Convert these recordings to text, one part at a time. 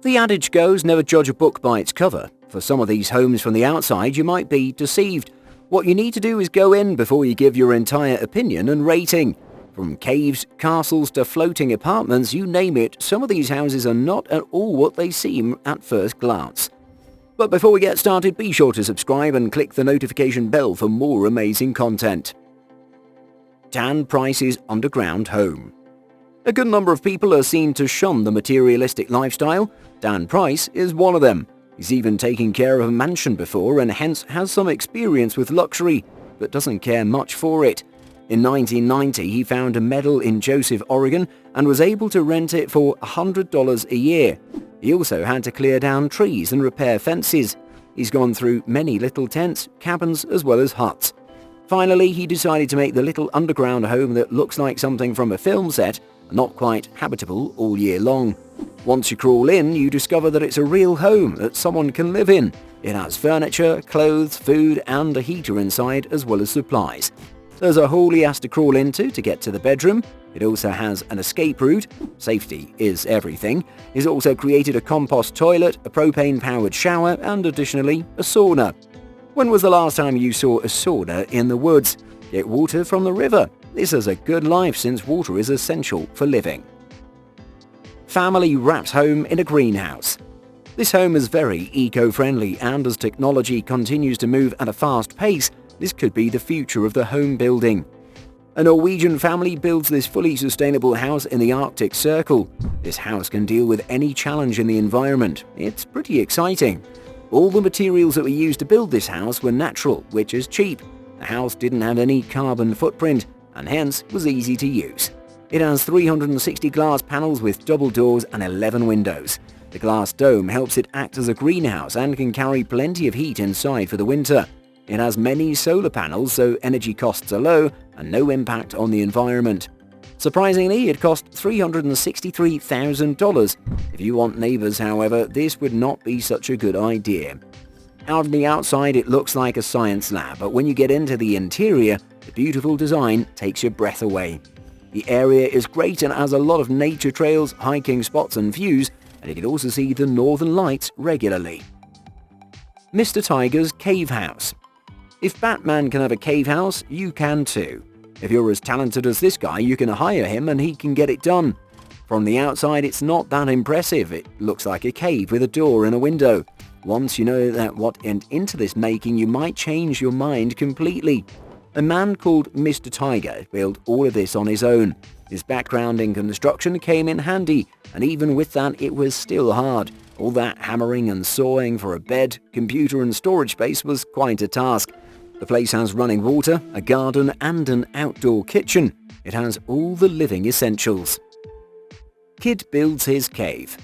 The adage goes, never judge a book by its cover. For some of these homes from the outside, you might be deceived. What you need to do is go in before you give your entire opinion and rating. From caves, castles to floating apartments, you name it, some of these houses are not at all what they seem at first glance. But before we get started, be sure to subscribe and click the notification bell for more amazing content. Dan Price's underground home. A good number of people are seen to shun the materialistic lifestyle. Dan Price is one of them. He's even taken care of a mansion before and hence has some experience with luxury, but doesn't care much for it. In 1990, he found a meadow in Joseph, Oregon, and was able to rent it for $100 a year. He also had to clear down trees and repair fences. He's gone through many little tents, cabins, as well as huts. Finally, he decided to make the little underground home that looks like something from a film set, not quite habitable all year long. Once you crawl in, you discover that it's a real home that someone can live in. It has furniture, clothes, food, and a heater inside, as well as supplies. There's a hole he has to crawl into to get to the bedroom. It also has an escape route. Safety is everything. He's also created a compost toilet, a propane-powered shower, and additionally, a sauna. When was the last time you saw a sauna in the woods? Get water from the river. This is a good life since water is essential for living. Family wraps home in a greenhouse. This home is very eco-friendly, and as technology continues to move at a fast pace, this could be the future of the home building. A Norwegian family builds this fully sustainable house in the Arctic Circle. This house can deal with any challenge in the environment. It's pretty exciting. All the materials that were used to build this house were natural, which is cheap. The house didn't have any carbon footprint, and hence was easy to use. It has 360 glass panels with double doors and 11 windows. The glass dome helps it act as a greenhouse and can carry plenty of heat inside for the winter. It has many solar panels, so energy costs are low and no impact on the environment. Surprisingly, it cost $363,000. If you want neighbors, however, this would not be such a good idea. Out on the outside, it looks like a science lab, but when you get into the interior, the beautiful design takes your breath away. The area is great and has a lot of nature trails, hiking spots and views, and you can also see the northern lights regularly. Mr. Tiger's Cave House. If Batman can have a cave house, you can too. If you're as talented as this guy, you can hire him and he can get it done. From the outside, it's not that impressive. It looks like a cave with a door and a window. Once you know that what went into this making, you might change your mind completely. A man called Mr. Tiger built all of this on his own. His background in construction came in handy, and even with that, it was still hard. All that hammering and sawing for a bed, computer and storage space was quite a task. The place has running water, a garden and an outdoor kitchen. It has all the living essentials. Kid builds his cave.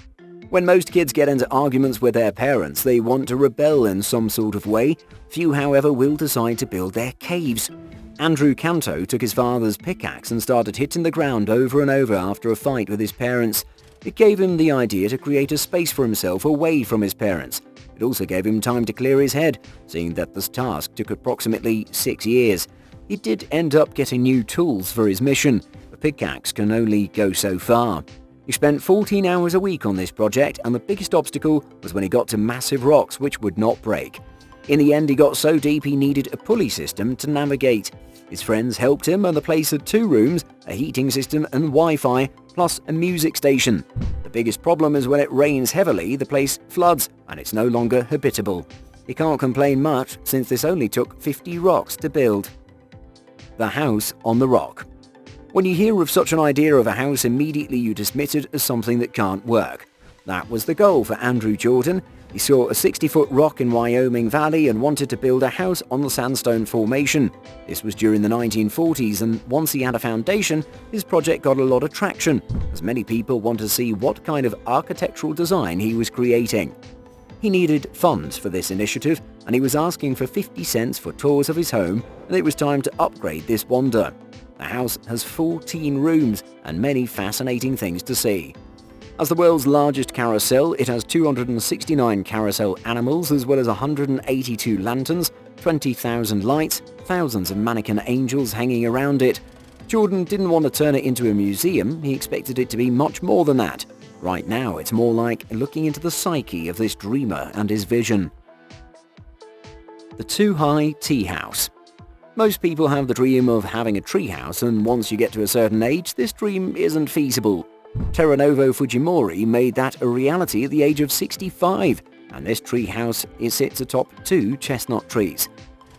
When most kids get into arguments with their parents, they want to rebel in some sort of way. Few, however, will decide to build their caves. Andrew Canto took his father's pickaxe and started hitting the ground over and over after a fight with his parents. It gave him the idea to create a space for himself away from his parents. It also gave him time to clear his head, seeing that this task took approximately 6 years. He did end up getting new tools for his mission. The pickaxe can only go so far. He spent 14 hours a week on this project, and the biggest obstacle was when he got to massive rocks which would not break. In the end, he got so deep he needed a pulley system to navigate. His friends helped him, and the place had 2 rooms, a heating system and Wi-Fi, plus a music station. The biggest problem is when it rains heavily, the place floods and it's no longer habitable. He can't complain much since this only took 50 rocks to build. The house on the rock. When you hear of such an idea of a house, immediately you dismiss it as something that can't work. That was the goal for Andrew Jordan. He saw a 60-foot rock in Wyoming Valley and wanted to build a house on the sandstone formation. This was during the 1940s, and once he had a foundation, his project got a lot of traction, as many people wanted to see what kind of architectural design he was creating. He needed funds for this initiative, and he was asking for 50 cents for tours of his home, and it was time to upgrade this wonder. The house has 14 rooms and many fascinating things to see. As the world's largest carousel, it has 269 carousel animals as well as 182 lanterns, 20,000 lights, thousands of mannequin angels hanging around it. Jordan didn't want to turn it into a museum, he expected it to be much more than that. Right now, it's more like looking into the psyche of this dreamer and his vision. The Too-High Tea House. Most people have the dream of having a treehouse, and once you get to a certain age, this dream isn't feasible. Teranovo Fujimori made that a reality at the age of 65, and this treehouse sits atop 2 chestnut trees.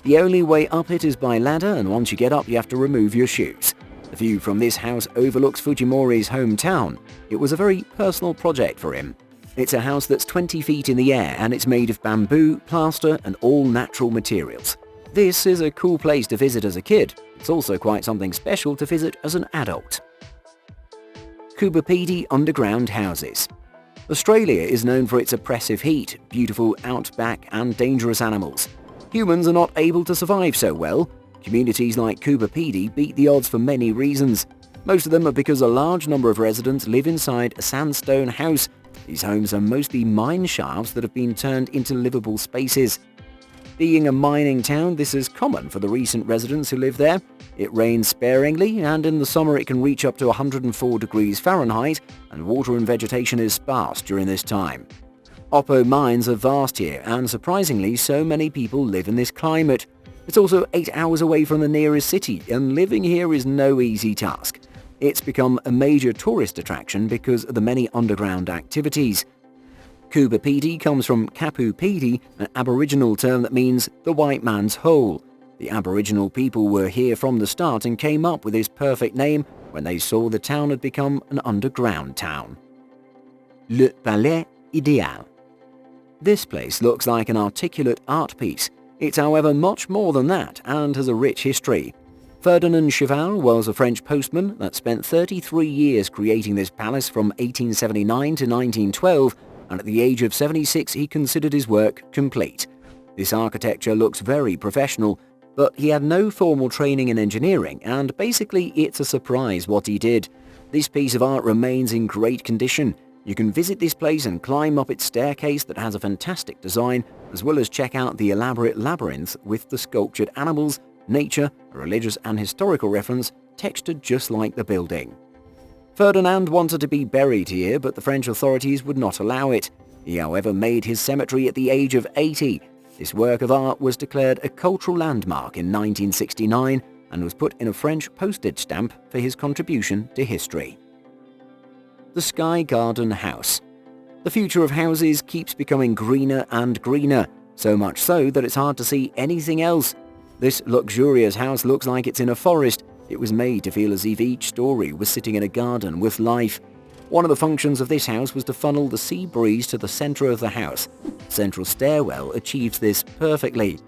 The only way up it is by ladder, and once you get up you have to remove your shoes. The view from this house overlooks Fujimori's hometown. It was a very personal project for him. It's a house that's 20 feet in the air, and it's made of bamboo, plaster and all natural materials. This is a cool place to visit as a kid. It's also quite something special to visit as an adult. Kubapidi underground houses. Australia is known for its oppressive heat, beautiful outback and dangerous animals. Humans are not able to survive so well. Communities like Kubapidi beat the odds for many reasons. Most of them are because a large number of residents live inside a sandstone house. These homes are mostly mine shafts that have been turned into livable spaces. Being a mining town, this is common for the recent residents who live there. It rains sparingly, and in the summer it can reach up to 104 degrees Fahrenheit, and water and vegetation is sparse during this time. Oppo mines are vast here, and surprisingly so many people live in this climate. It's also 8 hours away from the nearest city, and living here is no easy task. It's become a major tourist attraction because of the many underground activities. Kubapidi comes from Kapupidi, an Aboriginal term that means the white man's hole. The Aboriginal people were here from the start and came up with this perfect name when they saw the town had become an underground town. Le Palais Idéal. This place looks like an articulate art piece. It's however much more than that and has a rich history. Ferdinand Cheval was a French postman that spent 33 years creating this palace from 1879 to 1912, and at the age of 76 he considered his work complete. This architecture looks very professional, but he had no formal training in engineering, and basically it's a surprise what he did. This piece of art remains in great condition. You can visit this place and climb up its staircase that has a fantastic design, as well as check out the elaborate labyrinth with the sculptured animals, nature, a religious and historical reference, textured just like the building. Ferdinand wanted to be buried here, but the French authorities would not allow it. He, however, made his cemetery at the age of 80. This work of art was declared a cultural landmark in 1969 and was put in a French postage stamp for his contribution to history. The Sky Garden House. The future of houses keeps becoming greener and greener, so much so that it's hard to see anything else. This luxurious house looks like it's in a forest. It was made to feel as if each story was sitting in a garden with life. One of the functions of this house was to funnel the sea breeze to the center of the house. The central stairwell achieves this perfectly.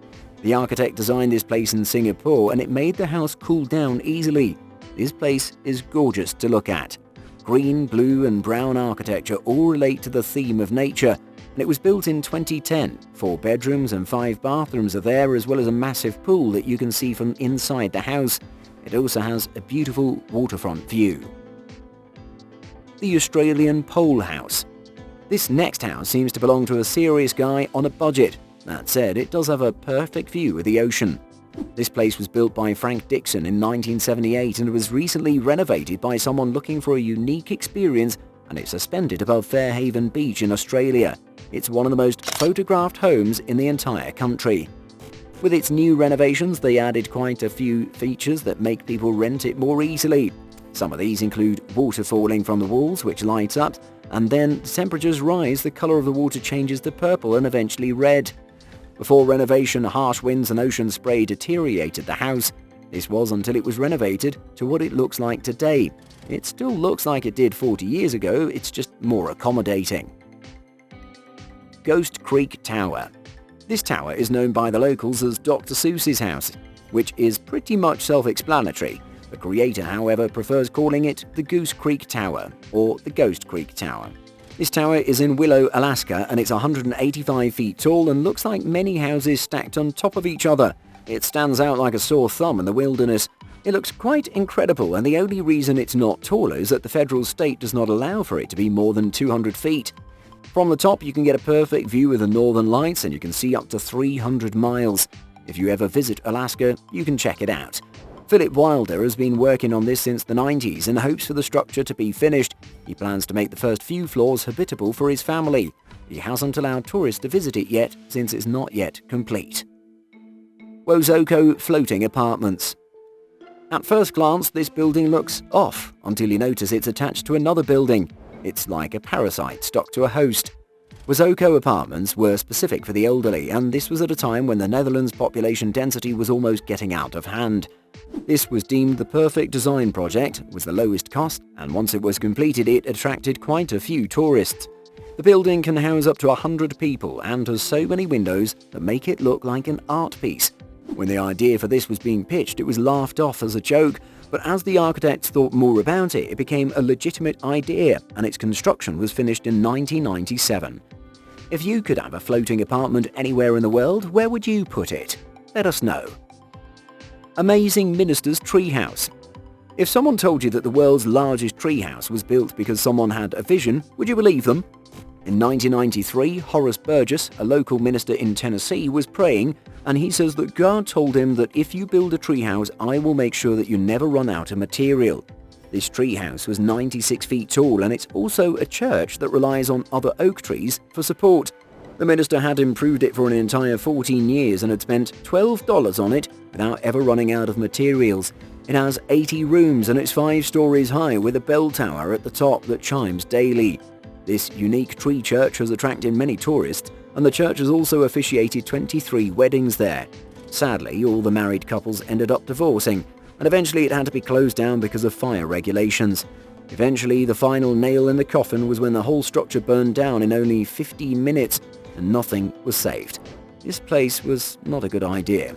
The architect designed this place in Singapore, and it made the house cool down easily. This place is gorgeous to look at. Green, blue and brown architecture all relate to the theme of nature, and it was built in 2010. 4 bedrooms and 5 bathrooms are there, as well as a massive pool that you can see from inside the house. It also has a beautiful waterfront view. The Australian Pole House. This next house seems to belong to a serious guy on a budget. That said, it does have a perfect view of the ocean. This place was built by Frank Dixon in 1978 and was recently renovated by someone looking for a unique experience, and it's suspended above Fairhaven Beach in Australia. It's one of the most photographed homes in the entire country. With its new renovations, they added quite a few features that make people rent it more easily. Some of these include water falling from the walls, which lights up, and then temperatures rise, the color of the water changes to purple and eventually red. Before renovation, harsh winds and ocean spray deteriorated the house. This was until it was renovated to what it looks like today. It still looks like it did 40 years ago, it's just more accommodating. Ghost Creek Tower. This tower is known by the locals as Dr. Seuss's house, which is pretty much self-explanatory. The creator, however, prefers calling it the Goose Creek Tower or the Ghost Creek Tower. This tower is in Willow, Alaska, and it's 185 feet tall and looks like many houses stacked on top of each other. It stands out like a sore thumb in the wilderness. It looks quite incredible, and the only reason it's not taller is that the federal state does not allow for it to be more than 200 feet. From the top, you can get a perfect view of the northern lights, and you can see up to 300 miles. If you ever visit Alaska, you can check it out. Philip Wilder has been working on this since the 90s in hopes for the structure to be finished. He plans to make the first few floors habitable for his family. He hasn't allowed tourists to visit it yet since it's not yet complete. Ozoko floating apartments. At first glance, this building looks off until you notice it's attached to another building. It's like a parasite stuck to a host. Ozoko apartments were specific for the elderly, and this was at a time when the Netherlands' population density was almost getting out of hand. This was deemed the perfect design project, was the lowest cost, and once it was completed it attracted quite a few tourists. The building can house up to 100 people and has so many windows that make it look like an art piece. When the idea for this was being pitched, it was laughed off as a joke, but as the architects thought more about it, it became a legitimate idea, and its construction was finished in 1997. If you could have a floating apartment anywhere in the world, where would you put it? Let us know. Amazing Minister's Treehouse. If someone told you that the world's largest treehouse was built because someone had a vision, would you believe them? In 1993, Horace Burgess, a local minister in Tennessee, was praying, and he says that God told him that if you build a treehouse, I will make sure that you never run out of material. This treehouse was 96 feet tall, and it's also a church that relies on other oak trees for support. The minister had improved it for an entire 14 years and had spent $12 on it without ever running out of materials. It has 80 rooms and it's 5 stories high with a bell tower at the top that chimes daily. This unique tree church has attracted many tourists, and the church has also officiated 23 weddings there. Sadly, all the married couples ended up divorcing, and eventually it had to be closed down because of fire regulations. Eventually, the final nail in the coffin was when the whole structure burned down in only 15 minutes, and nothing was saved. This place was not a good idea.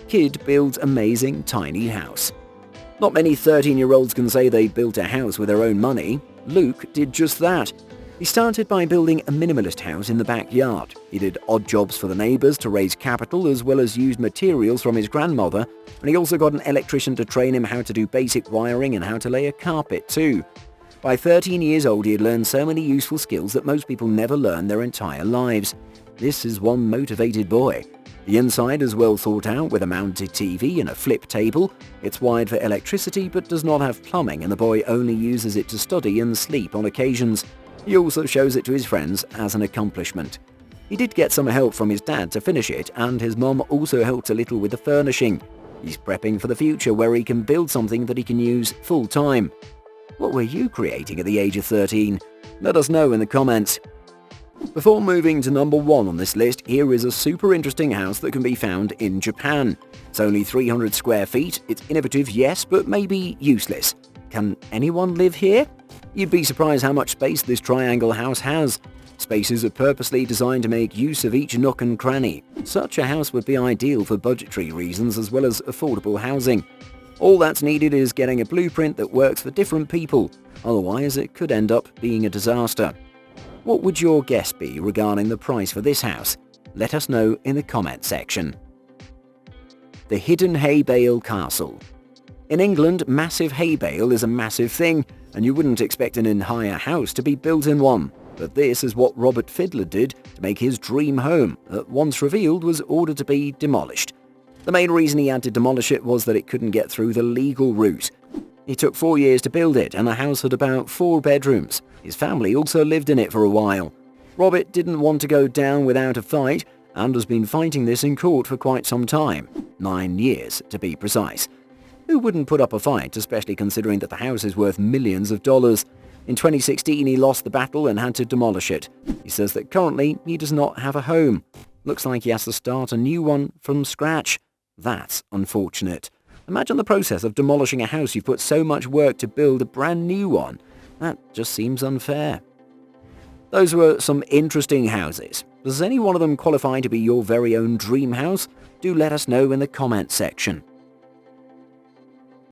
Kid builds amazing tiny house. Not many 13-year-olds can say they built a house with their own money. Luke did just that. He started by building a minimalist house in the backyard. He did odd jobs for the neighbours to raise capital as well as used materials from his grandmother, and he also got an electrician to train him how to do basic wiring and how to lay a carpet too. By 13 years old he had learned so many useful skills that most people never learn their entire lives. This is one motivated boy. The inside is well thought out with a mounted TV and a flip table. It's wired for electricity but does not have plumbing, and the boy only uses it to study and sleep on occasions. He also shows it to his friends as an accomplishment. He did get some help from his dad to finish it, and his mom also helped a little with the furnishing. He's prepping for the future where he can build something that he can use full time. What were you creating at the age of 13? Let us know in the comments. Before moving to number 1 on this list, here is a super interesting house that can be found in Japan. It's only 300 square feet. It's innovative, yes, but maybe useless. Can anyone live here? You'd be surprised how much space this triangle house has. Spaces are purposely designed to make use of each nook and cranny. Such a house would be ideal for budgetary reasons as well as affordable housing. All that's needed is getting a blueprint that works for different people. Otherwise, it could end up being a disaster. What would your guess be regarding the price for this house? Let us know in the comment section. The hidden Haybale Castle. In England, massive Haybale is a massive thing, and you wouldn't expect an entire house to be built in one. But this is what Robert Fiddler did to make his dream home, that once revealed was ordered to be demolished. The main reason he had to demolish it was that it couldn't get through the legal route. It took 4 years to build it, and the house had about 4 bedrooms. His family also lived in it for a while. Robert didn't want to go down without a fight, and has been fighting this in court for quite some time. 9 years, to be precise. Who wouldn't put up a fight, especially considering that the house is worth millions of dollars? In 2016, he lost the battle and had to demolish it. He says that currently he does not have a home. Looks like he has to start a new one from scratch. That's unfortunate. Imagine the process of demolishing a house you've put so much work to build a brand new one. That just seems unfair. Those were some interesting houses. Does any one of them qualify to be your very own dream house? Do let us know in the comment section.